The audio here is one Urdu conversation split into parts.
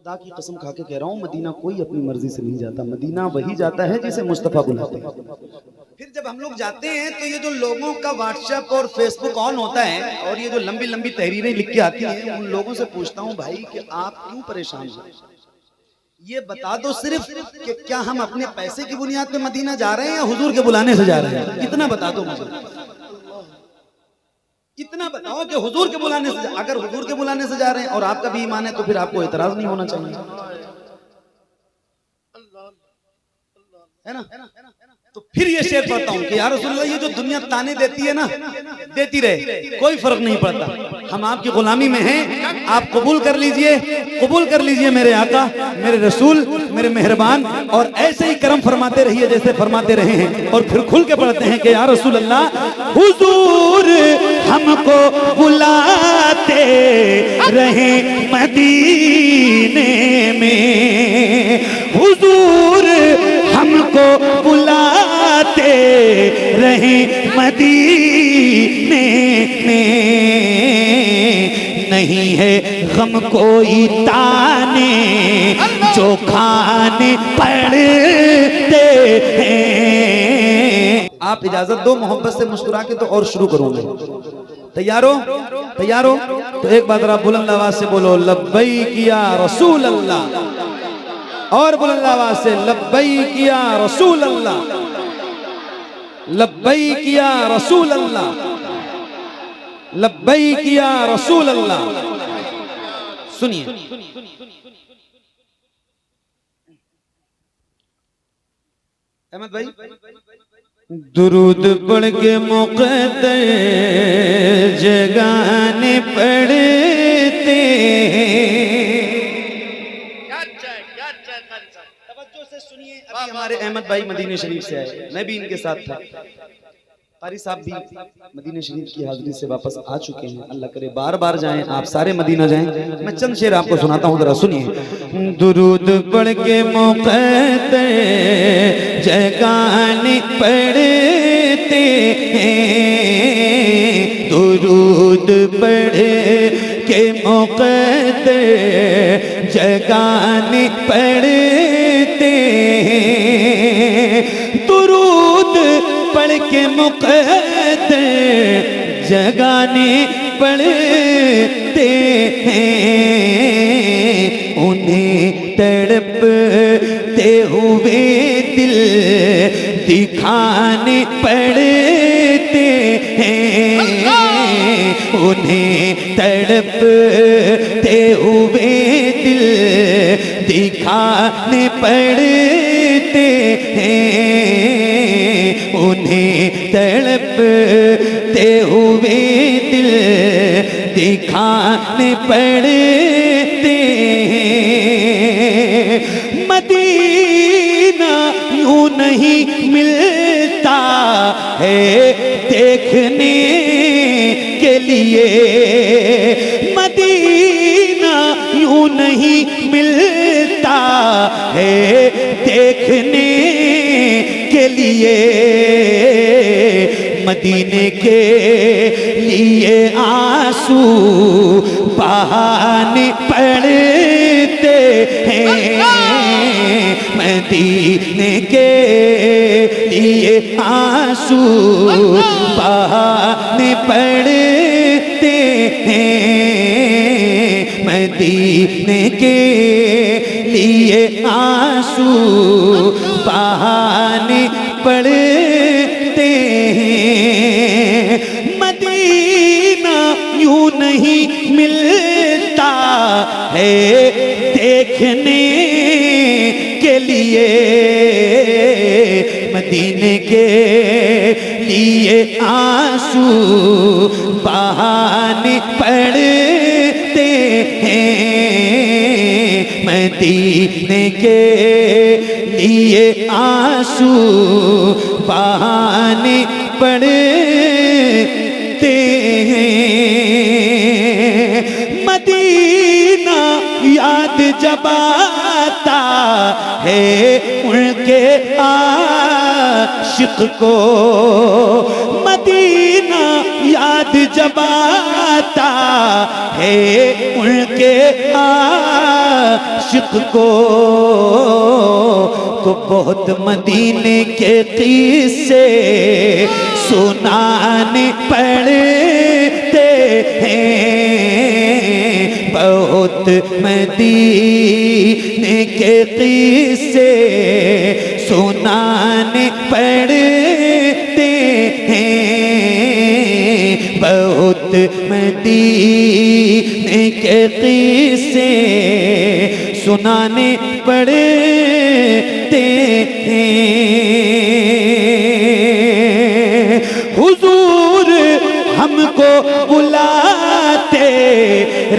خدا کی قسم کھا کے کہہ رہا ہوں، مدینہ کوئی اپنی مرضی سے نہیں جاتا، مدینہ وہی جاتا ہے جسے مصطفیٰ بلاتے ہیں۔ پھر جب ہم لوگ جاتے ہیں تو یہ جو لوگوں کا واٹس ایپ اور فیس بک آن ہوتا ہے اور یہ جو لمبی لمبی تحریریں لکھ کے آتی ہیں، ان لوگوں سے پوچھتا ہوں بھائی کہ آپ کیوں پریشان ہیں؟ یہ بتا دو صرف کہ کیا ہم اپنے پیسے کی بنیاد پہ مدینہ جا رہے ہیں یا حضور کے بلانے سے جا رہے ہیں؟ اتنا بتا دو مجھے، اتنا بتاؤ کہ حضور کے بلانے سے اگر حضور کے بلانے سے جا رہے ہیں اور آپ کا بھی ایمان ہے تو پھر آپ کو اعتراض نہیں ہونا چاہیے، ہے نا؟ تو پھر یہ شعر پڑھتا ہوں کہ یا رسول اللہ، یہ جو دنیا تانے دیتی ہے نا، دیتی رہے، کوئی فرق نہیں پڑتا، ہم آپ کی غلامی میں ہیں، آپ قبول کر لیجئے میرے آقا، میرے رسول، میرے مہربان، اور ایسے ہی کرم فرماتے رہیے جیسے فرماتے رہے ہیں۔ اور پھر کھل کے پڑھتے ہیں کہ یا رسول اللہ، حضور ہم کو بلاتے رہیں مدینے میں، حضور ہم کو بلاتے رہیں مدینے میں، نہیں ہے غم کوئی تانے جو کھانے پڑتے ہیں۔ آپ اجازت دو محبت سے مسکرا کے تو اور شروع کروں گے، تیار ہو؟ تو ایک بات ذرا بلند آواز سے بولو، لبیک یا رسول اللہ، اور بلند آواز سے لبیک یا رسول اللہ، لبیک یا رسول اللہ، لبیک یا رسول اللہ۔ سنیے، احمد بھائی، درود پڑھ کے مقدر جگانے پڑتے ہیں۔ توجہ سے سنیے، ابھی ہمارے احمد بھائی مدینہ شریف سے آئے، میں بھی ان کے ساتھ تھا، قاری صاحب بھی مدینہ شریف کی حاضری سے واپس آ چکے ہیں، اللہ کرے بار بار جائیں، آپ سارے مدینہ جائیں۔ میں چند شعر آپ کو سناتا ہوں، ذرا سنیے۔ درود پڑھ کے مقدر جگانے پڑتے ہیں، درود پڑھ کے مقدر جگانے پڑتے ہیں، درود پڑھ کے مقدر جگانے پڑتے ہیں، انہیں تڑپتے ہوئے دل دکھانے پڑتے ہیں، انہیں تڑپتے ہوئے دل دکھانے پڑتے ہیں، انہیں تڑپتے ہوئے دل دکھانے پڑتے ہیں۔ مدینہ یوں نہیں ملتا ہے دیکھنے کے لیے، مدینہ یوں نہیں ملتا ہے دیکھنے کے لیے، مدینے کے لیے آنسو بہانے پڑتے ہیں، مدینے کے لیے آنسو بہانے پڑتے ہیں، مدینے کے لیے آنسو بہانے پڑتے ہیں، مدینہ یوں نہیں ملتا ہے دیکھنے کے لیے، مدینے کے لیے آنسو بہانے پڑتے ہیں، مدینے کے لیے آنسو بہانے پڑتے ہیں، مدینہ یاد جب آتا ہے ان کے عاشق کو، مدینہ یاد یاد جب آتا ہے ان کے عاشق کو تو بہت مدینے کے قصے سنانے پڑتے ہیں، بہت مدینے کے قصے سنانے پڑتے ہیں، بہت مدینے کے قصے سنانے پڑتے ہیں۔ حضور ہم کو بلاتے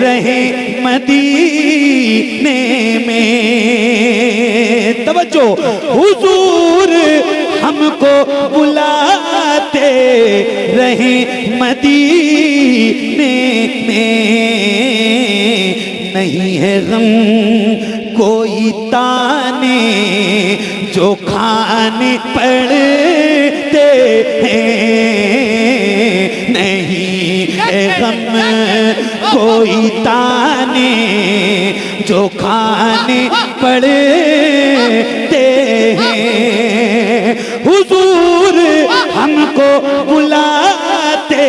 رہے مدینے میں، توجہ، حضور ہم کو بلاتے رہے مدینے میں، نہیں ہے غم کوئی تانے جو کھانے پڑتے ہیں، نہیں ہے غم کوئی تانے جو کھانے پڑتے ہیں، حضور ہم کو بلاتے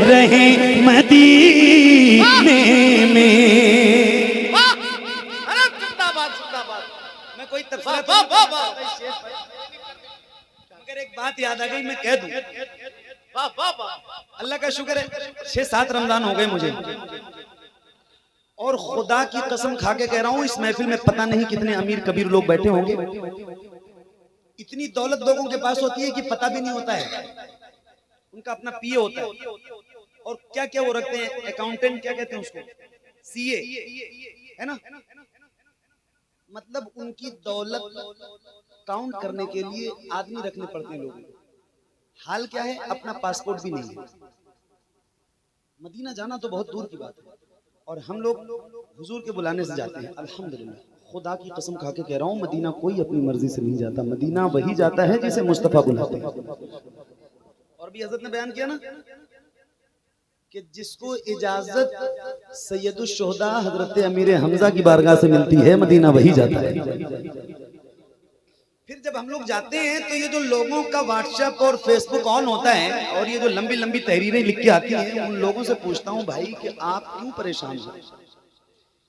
رہے مدینے میں۔ میں کوئی تفسیر مگر ایک بات یاد آ گئی، میں کہہ دوں، اللہ کا شکر ہے 6-7 رمضان ہو گئے مجھے، اور خدا کی قسم کھا کے کہہ رہا ہوں اس محفل میں پتہ نہیں کتنے امیر کبیر لوگ بیٹھے ہوں گے، اتنی دولت لوگوں کے پاس ہوتی ہے کہ پتہ بھی نہیں ہوتا ہے، ان کا اپنا پی اے ہوتا ہے، اور کیا کیا وہ رکھتے ہیں، اکاؤنٹنٹ کیا کہتے ہیں اس کو، سی اے ہے نا، مطلب ان کی دولت کاؤنٹ کرنے کے لیے آدمی رکھنے پڑتے ہیں لوگوں، حال کیا ہے، اپنا پاسپورٹ بھی نہیں ہے۔ مدینہ جانا تو بہت دور کی بات ہے، اور ہم لوگ حضور کے بلانے سے جاتے ہیں، الحمدللہ خدا کی قسم کھا کے کہہ رہا ہوں، مدینہ کوئی اپنی مرضی سے نہیں جاتا، مدینہ وہی جاتا ہے جسے مصطفیٰ بلاتے ہیں۔ اور بھی حضرت نے بیان کیا نا کہ جس کو اجازت سید الشہداء حضرت امیر حمزہ کی بارگاہ سے ملتی ہے، مدینہ وہی جاتا ہے۔ پھر جب ہم لوگ جاتے ہیں تو یہ جو لوگوں کا واٹس ایپ اور فیس بک آن ہوتا ہے، اور یہ جو لمبی لمبی تحریریں لکھ کے آتی ہیں، ان لوگوں سے پوچھتا ہوں بھائی کہ آپ کیوں پریشان ہیں؟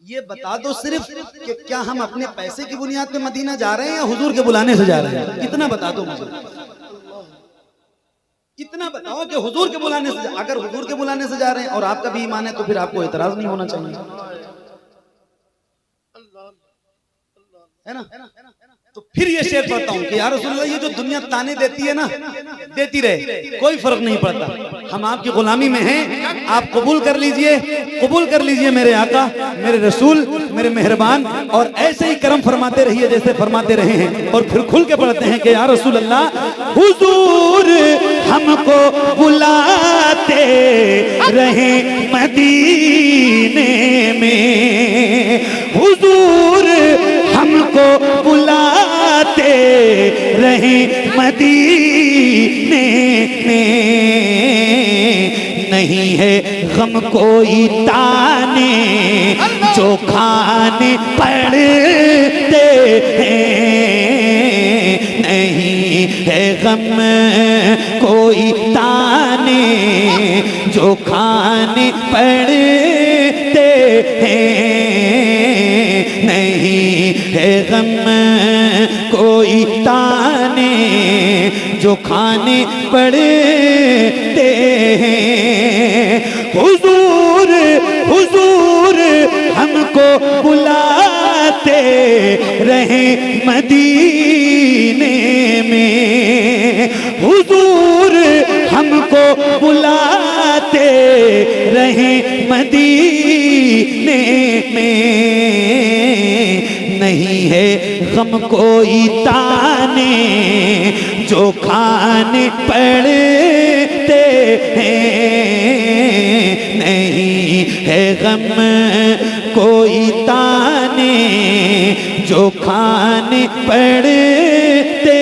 یہ بتا دو صرف کہ کیا ہم اپنے پیسے کی بنیاد پہ مدینہ جا رہے ہیں یا حضور کے بلانے سے جا رہے ہیں؟ اتنا بتا دو مجھے، اتنا بتاؤ کہ حضور کے بلانے سے، اگر حضور کے بلانے سے جا رہے ہیں اور آپ کا بھی ایمان ہے تو پھر آپ کو اعتراض نہیں ہونا چاہیے، ہے نا؟ تو پھر یہ شعر پڑھتا ہوں کہ یا رسول اللہ یہ جو دنیا تانے دیتی ہے نا، دیتی رہے، کوئی فرق نہیں پڑتا، ہم آپ کی غلامی میں ہیں، آپ قبول کر لیجئے، قبول کر لیجئے میرے آقا، میرے رسول، میرے مہربان، اور ایسے ہی کرم فرماتے رہیے جیسے فرماتے رہے ہیں۔ اور پھر کھل کے پڑھتے ہیں کہ یا رسول اللہ حضور ہم کو بلاتے رہے مدینے میں، حضور ہم کو بلاتے رہے مدینے میں، نہیں ہے غم کوئی تانے جو کھانے پڑتے ہیں، نہیں ہے غم کوئی تانے جو کھانے پڑتے ہیں، نہیں ہے غم کوئی تانے جو کھانے پڑتے ہیں، حضور حضور ہم کو بلاتے رہے مدینے میں، حضور ہم کو بلاتے رہے مدینے میں، نہیں ہے غم کوئی تانے جو کھانے پڑتے ہیں، نہیں ہے غم کوئی تانے جو کھانے پڑتے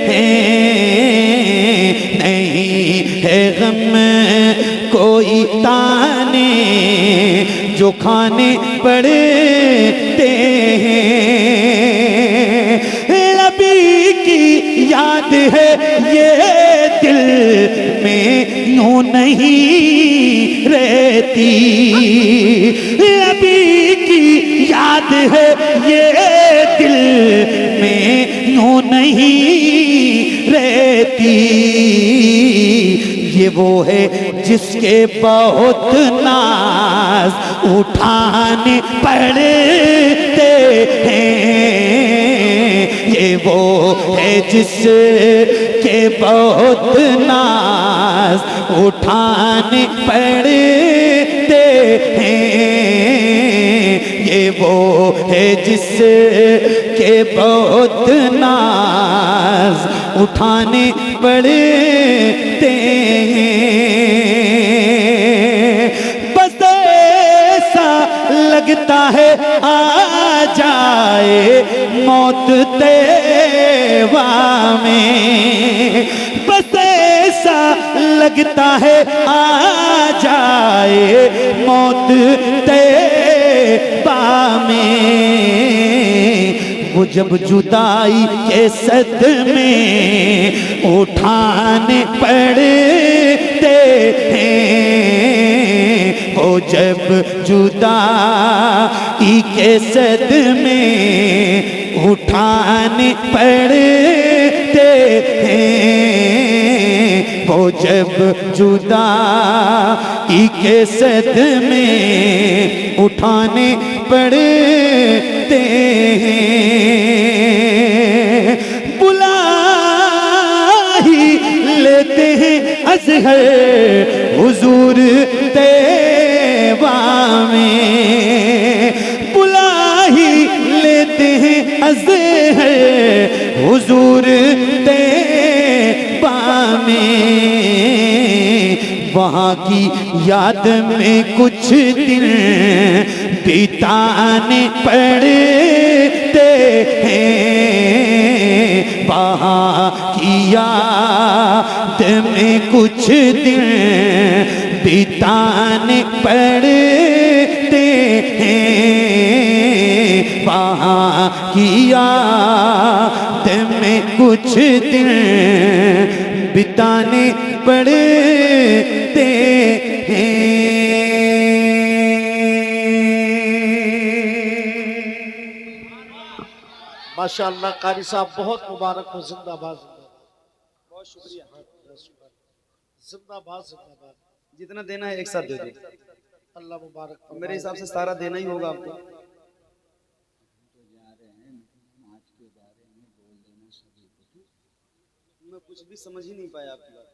ہیں، نہیں ہے غم کو جو کھانے پڑتے ہیں، نبی کی یاد ہے یہ دل میں یوں نہیں رہتی، نبی کی یاد ہے یہ دل میں یوں نہیں رہتی، یہ وہ ہے جس کے بہت ناز اٹھانے پڑتے ہیں، یہ وہ ہے جس کے بہت ناز اٹھانے پڑتے ہیں، یہ وہ ہے جس کے بہت ناز اٹھانے پڑتے ہیں، بس ایسا لگتا ہے آ جائے موت طیبہ میں، بس ایسا لگتا ہے آ جائے موت طیبہ میں، وہ جب جدائی کے صدمے اٹھانے پڑتے ہیں، وہ جب جدائی کے صدمے اٹھانے پڑتے ہیں، وہ جب جدائی کے صدمے اٹھانے پڑتے ہیں، بلا ہی لیتے ہیں اظہر حضور طیبہ میں، بلا ہی لیتے ہیں اظہر حضور طیبہ میں، وہاں کی یاد میں کچھ دن بتانے پڑتے ہیں، وہاں کی یاد میں کچھ دن بتانے پڑتے ہیں، وہاں کی یاد میں کچھ دن بتانے پڑتے ہیں۔ ماشاءاللہ قاری صاحب بہت مبارک ہو، زندہ باد، بہت شکریہ، زندہ باد، زندہ باد، جتنا دینا ہے ایک ساتھ دے دیں، اللہ مبارک، میرے حساب سے سارا دینا ہی ہوگا آپ کو۔ میں کچھ بھی سمجھ ہی نہیں پایا آپ کی بات۔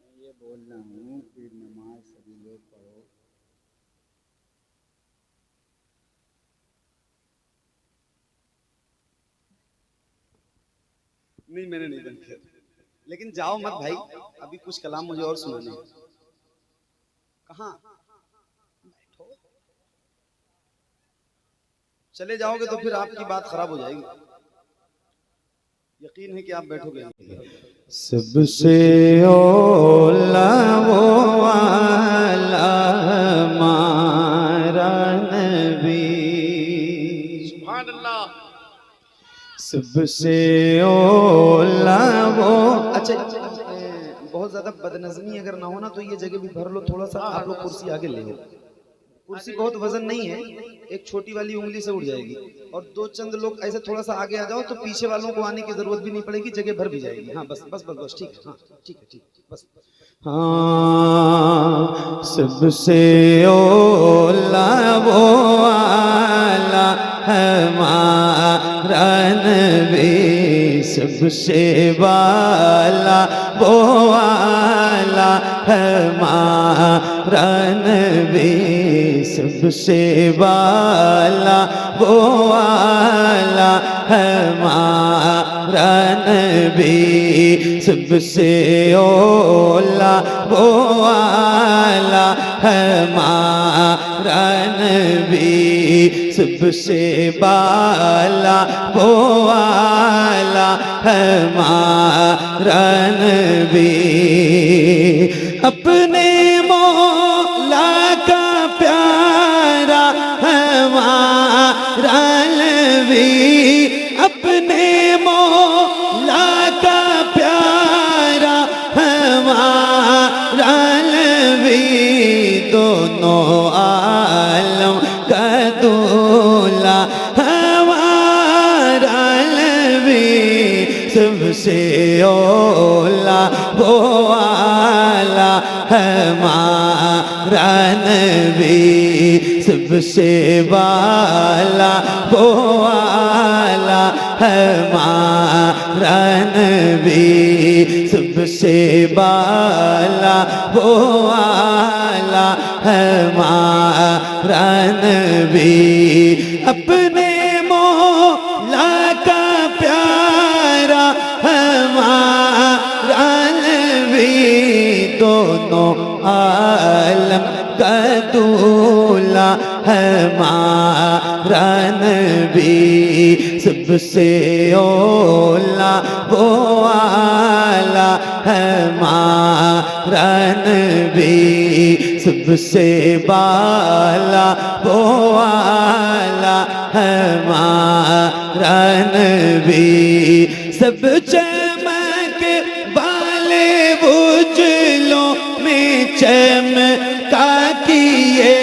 میں یہ بول رہا ہوں کہ نماز سبھی لوگ پڑھو، نہیں میں نے نہیں بند کیا، لیکن جاؤ مت بھائی، ابھی کچھ کلام مجھے اور سنانے ہیں۔ کہاں چلے جاؤ گے تو پھر آپ کی بات خراب ہو جائے گی، یقین ہے کہ آپ بیٹھو گے۔ سب سے اولا وہ والا ہمارا نبی، سبحان اللہ، سب سے اولا وہ، اچھا بہت زیادہ بدنظمی اگر نہ ہونا تو یہ جگہ بھی بھر لو، تھوڑا سا آپ لوگ کرسی آگے لے لو، کرسی بہت وزن نہیں ہے، ایک چھوٹی والی انگلی سے اٹھ جائے گی، اور دو چند لوگ ایسے تھوڑا سا آگے آ جاؤ تو پیچھے والوں کو آنے کی ضرورت بھی نہیں پڑے گی، جگہ بھر بھی جائے گی۔ ہاں بس بس بس بس ٹھیک ہے، ہاں ٹھیک ہے، ٹھیک ہے بس۔ ہاں سب سے اولا وہ والا ہمارا نبی، سب سے والا وہ والا ہمارا نبی، سب سے والا وہ والا ہمارا نبی، سب سے اولا وہ والا ہمارا نبی، سب سے بالا وہ والا ہمارا نبی، اپنے مولا کا پیارا نبی اپنے مولا کا پیارا ہمارا نبی دونوں عالم کا دولا ہمارا نبی سب سے اولا وہ والا ہمارا نبی سب سے والا وہ والا ہمارا نبی سب سے والا وہ والا ہمارا نبی اپنے مولا کا پیارا ہمارا نبی دونوں عالم کا دولا ہمارا نبی سب سے اولا وہ والا ہمارا نبی سب سے بالا وہ والا ہمارا نبی سب چمک والے اجلوں میں چمکا کیے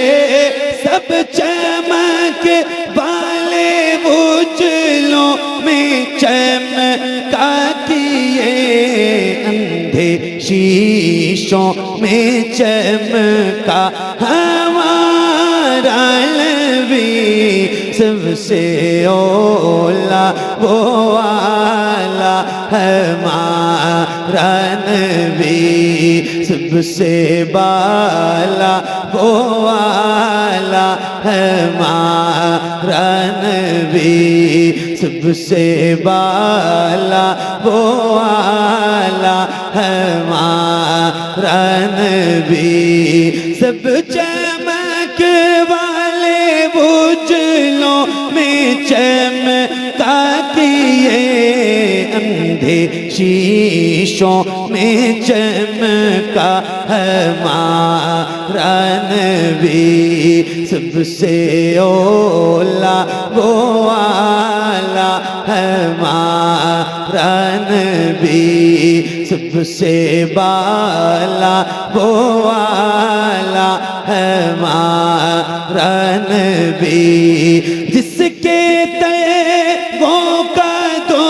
سب چمک والے اجلوں میں چمکا کیے اندھے شیشوں میں چمکا ہمارا نبی سب سے اولا وہ والا ہمارا نبی سب سے بالا وہ والا ہمارا نبی سب سے بالا وہ والا ہمارا نبی سب چمک والے اجلوں میں چمکا کیے اندھے شیشوں میں چمکا ہمارا نبی سب سے اولا وہ والا ہمارا نبی سب سے بالا وہ والا ہمارا نبی جس کے تیغوں کا دو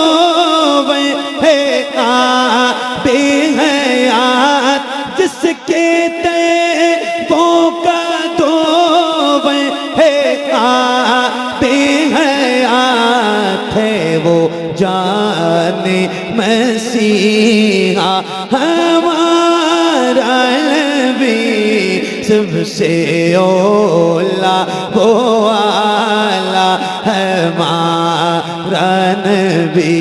ہے آب حیات جس کے تیغوں کا دو ہے آب حیات ہے وہ جان مسیحا ہمارا نبی سب سے اولا وہ والا ہمارا نبی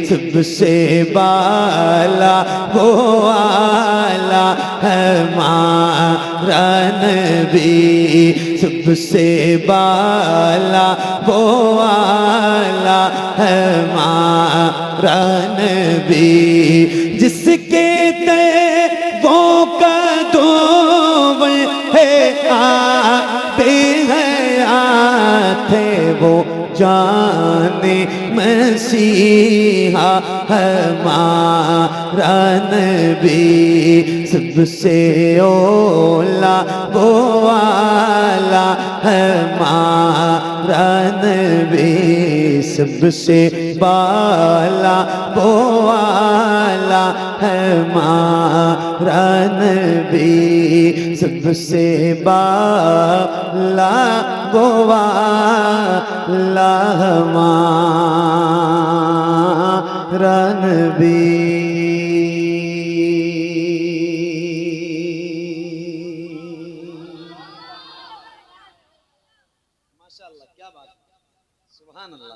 سب سے بالا وہ والا ہمارا نبی سب سے بالا وہ والا ہمارا نبی جس کے تیغوں کا دو ہے آب حیات ہے وہ جان مسیحا ہمارا نبی سب سے اولا وہ والا ہمارا نبی سب سے بالا وہ والا ہمارا نبی سب سے بالا وہ والا ہمارا نبی سبحان اللہ.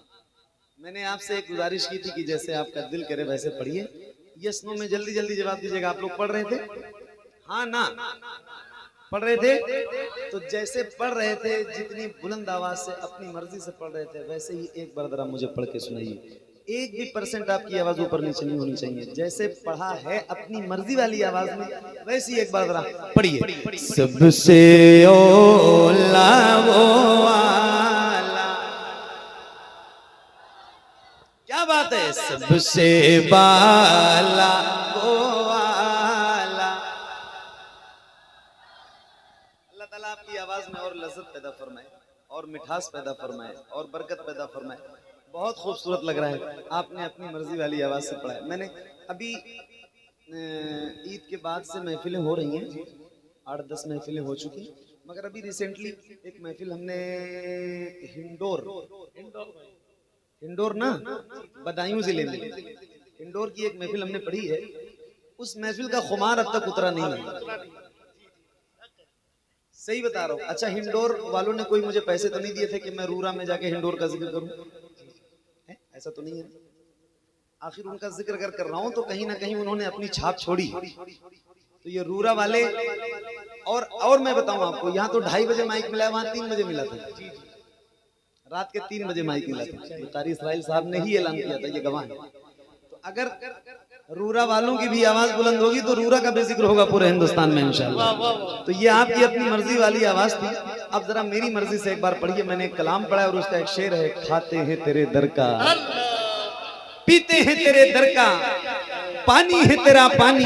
میں نے آپ سے ایک گزارش کی تھی کہ جیسے آپ کا دل کرے ویسے پڑھیے. یس نو میں جلدی جلدی جواب دیجیے گا. آپ لوگ پڑھ رہے تھے؟ ہاں نا پڑھ رہے تھے؟ تو جیسے پڑھ رہے تھے جتنی بلند آواز سے اپنی مرضی سے پڑھ رہے تھے ویسے ہی ایک بار ذرا مجھے پڑھ کے سنائیے. ایک بھی پرسنٹ آپ کی آواز اوپر نیچے نہیں ہونی چاہیے. جیسے پڑھا ہے اپنی مرضی والی آواز میں ویسے ہی ایک بار ذرا پڑھیے. سب سے اولا وہ والا بات ہے سب سے بالا وہ والا. اللہ تعالیٰ آپ کی آواز میں اور لذت پیدا فرمائے اور مٹھاس پیدا فرمائے اور برکت پیدا فرمائے. بہت خوبصورت لگ رہا ہے. آپ نے اپنی مرضی والی آواز سے پڑھا ہے. میں نے ابھی عید کے بعد سے محفلیں ہو رہی ہیں, 8-10 محفلیں ہو چکی ہیں, مگر ابھی ریسنٹلی ایک محفل ہم نے ہنڈور نا بدایوں ضلع میں ہنڈور کی ایک محفل ہم نے پڑھی ہے. اس محفل کا خمار اب تک اترا نہیں ہے. صحیح بتا رہا ہوں. اچھا ہنڈور والوں نے کوئی مجھے پیسے تو نہیں دیے تھے کہ میں رورا میں جا کے ہنڈور کا ذکر کروں؟ ایسا تو نہیں ہے. آخر ان کا ذکر اگر کر رہا ہوں تو کہیں نہ کہیں انہوں نے اپنی چھاپ چھوڑی. تو یہ رورا والے اور میں بتاؤں آپ کو, یہاں تو 2:30 بجے مائک ملا ہے, وہاں 3 بجے ملا تھا. رات کے 3 بجے مائک ملا تھا. قاری اسرائیل صاحب نے ہی اعلان کیا تھا, یہ گواہ ہے. تو اگر رورا والوں کی بھی آواز بلند ہوگی تو رورا کا بھی ذکر ہوگا پورے ہندوستان میں انشاءاللہ. تو یہ آپ کی اپنی مرضی والی آواز تھی. اب ذرا میری مرضی سے ایک بار پڑھیے. میں نے ایک کلام پڑھا ہے اور اس کا ایک شعر ہے. کھاتے ہیں تیرے در کا, پیتے ہیں تیرے در کا, پانی ہے تیرا پانی,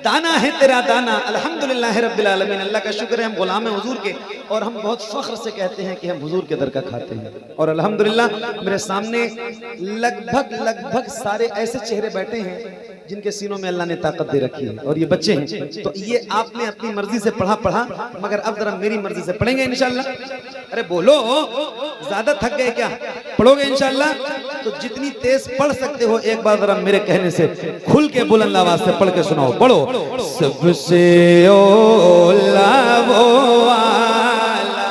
دانا ہے تیرا دانا. الحمدللہ رب العالمین. اللہ کا شکر ہے ہم غلام ہیں حضور کے, اور ہم بہت فخر سے کہتے ہیں کہ ہم حضور کے در کا کھاتے ہیں. اور الحمدللہ میرے سامنے لگ بھگ سارے ایسے چہرے بیٹھے ہیں جن کے سینوں میں اللہ نے طاقت دے رکھی ہے, اور یہ بچے ہیں. تو یہ آپ نے اپنی مرضی سے پڑھا, مگر اب ذرا میری مرضی سے پڑھیں گے انشاءاللہ. ارے بولو, زیادہ تھک گئے کیا؟ پڑھو گے انشاءاللہ. تو جتنی تیز پڑھ سکتے ہو ایک بار ذرا میرے کہنے سے کھل کے بلند آواز سے پڑھ کے سناؤ. پڑھو. سب سے اولا وہ والا.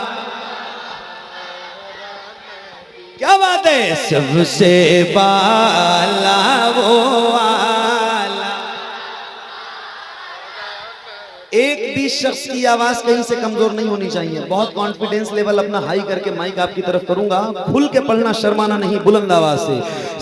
کیا بات ہے. سب سے بالا وہ والا. ایک بھی شخص کی آواز کہیں سے کمزور نہیں ہونی چاہیے. بہت کانفیڈنس لیول اپنا ہائی کر کے مائک آپ کی طرف کروں گا. کھل کے پڑھنا, شرمانا نہیں, بلند آواز سے.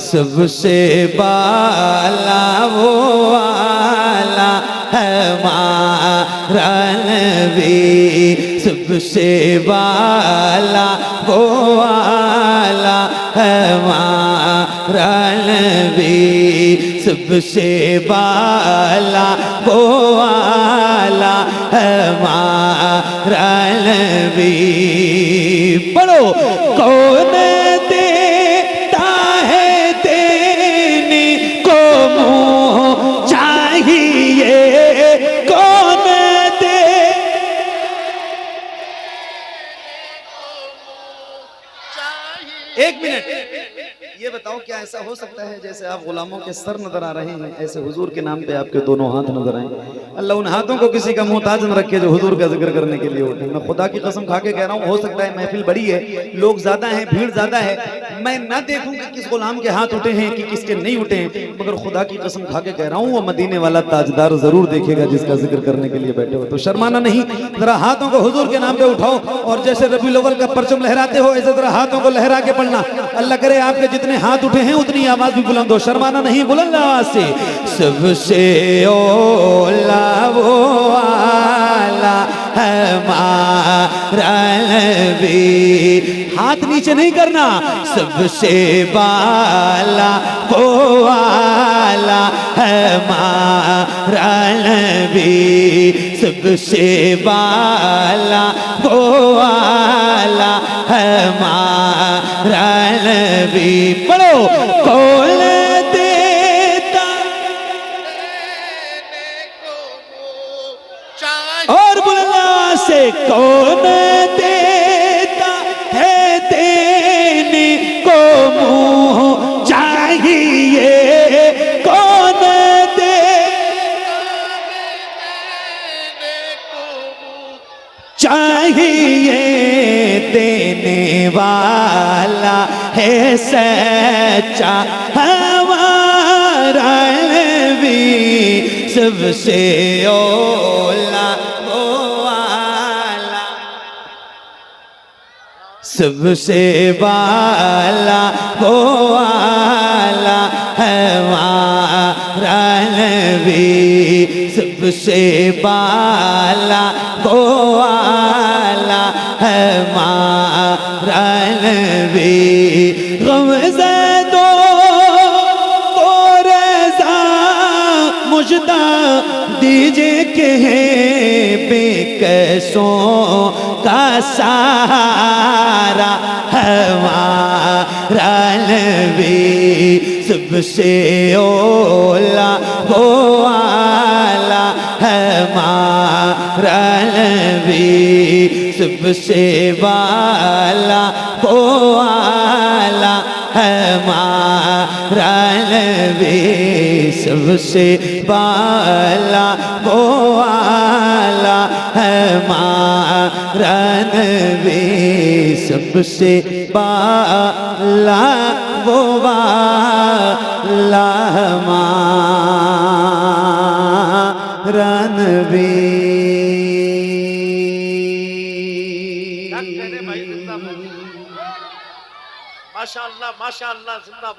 سب سے بالا وہ والا ہمارا نبی. سب سے بالا وہ والا ہمارا نبی. سب سے بالا وہ والا ہمارا نبی. پڑھو. کون دیتا ہے دینے کو منہ چاہیے, کون دے. ایک منٹ, یہ بتاؤ کیا ایسا ہو سکتا ہے جیسے آپ غلاموں کے سر نظر آ رہے ہیں, ایسے حضور کے نام پہ آپ کے دونوں ہاتھ نظر آئیں؟ اللہ ان ہاتھوں کو کسی کا محتاج نہ رکھے جو حضور کا ذکر کرنے کے لیے اٹھے. میں خدا کی قسم کھا کے کہہ رہا ہوں, ہو سکتا ہے محفل بڑی ہے, لوگ زیادہ ہیں, بھیڑ زیادہ ہے, میں نہ دیکھوں کہ کس غلام کے ہاتھ اٹھے ہیں کہ کس کے نہیں اٹھے ہیں, مگر خدا کی قسم کھا کے کہہ رہا ہوں وہ مدینے والا تاجدار ضرور دیکھے گا جس کا ذکر کرنے کے لیے بیٹھے ہو. تو شرمانا نہیں, ذرا ہاتھوں کو حضور کے نام پہ اٹھاؤ, اور جیسے ربیع الاول کا پرچم لہراتے ہو ایسے ذرا ہاتھوں کو لہرا کے پڑھنا. اللہ کرے آپ کے جتنے ہاتھ اٹھے ہیں اتنی آواز بھی بلند ہو. شرمانا نہیں, بلند آواز سے. سب سے اولا وہ والا ہمارا نبی. ہاتھ نیچے نہیں کرنا. سب سے بالا وہ والا ہمارا نبی. سب سے بالا وہ والا ہمارا نبی. پڑھو. کون دیتا اور بلند سے, کون دیتا ہے دینے کو منہ چاہیے, کون دے. چاہیے دینے والا ہے سچا ہمارا نبی. سب سے اولا وہ والا, سب سے بالا وہ والا ہمارا نبی. سب سے بالا وہ والا ہمارا نبی. غم زدوں مجدہ دیجئے کہ ہے بے کسوں کا سہارا ہمارا نبی سب سے اولا وہ والا ہمارا نبی سب سے والا وہ والا ہمارا نبی سب سے والا وہ والا ہمارا نبی سب سے والا وہ والا ہمارا نبی ماشاءاللہ ماشاءاللہ زندہ باد